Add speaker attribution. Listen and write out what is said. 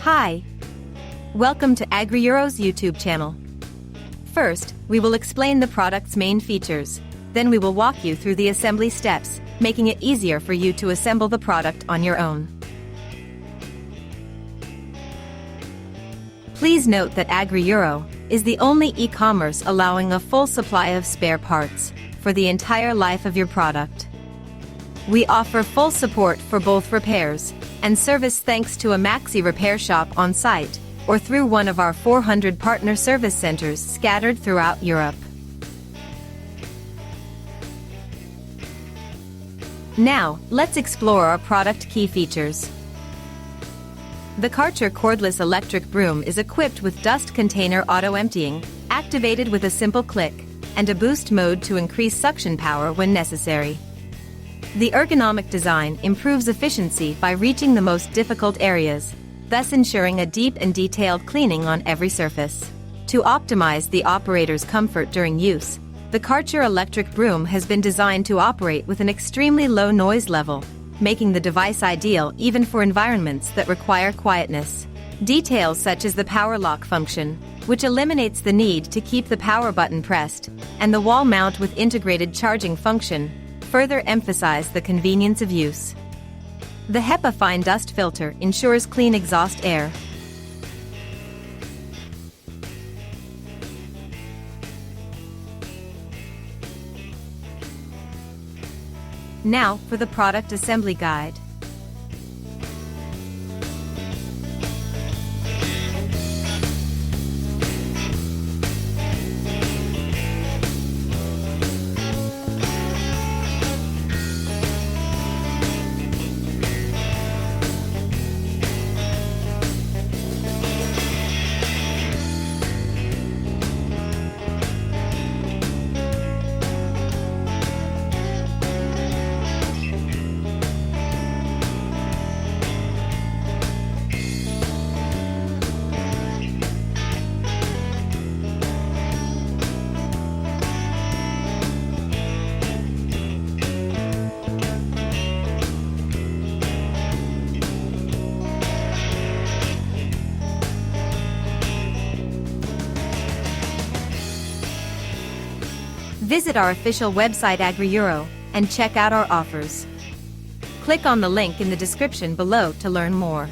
Speaker 1: Hi! Welcome to AgriEuro's YouTube channel. First, we will explain the product's main features. Then we will walk you through the assembly steps, making it easier for you to assemble the product on your own. Please note that AgriEuro is the only e-commerce allowing a full supply of spare parts for the entire life of your product. We offer full support for both repairs and service thanks to a Maxi repair shop on site or through one of our 400 partner service centers scattered throughout Europe. Now, let's explore our product key features. The Karcher Cordless electric broom is equipped with dust container auto-emptying, activated with a simple click, and a boost mode to increase suction power when necessary. The ergonomic design improves efficiency by reaching the most difficult areas, thus ensuring a deep and detailed cleaning on every surface. To optimize the operator's comfort during use, the Karcher electric broom has been designed to operate with an extremely low noise level, making the device ideal even for environments that require quietness. Details such as the power lock function, which eliminates the need to keep the power button pressed, and the wall mount with integrated charging function, further emphasize the convenience of use. The HEPA fine dust filter ensures clean exhaust air. Now for the product assembly guide. Visit our official website AgriEuro and check out our offers. Click on the link in the description below to learn more.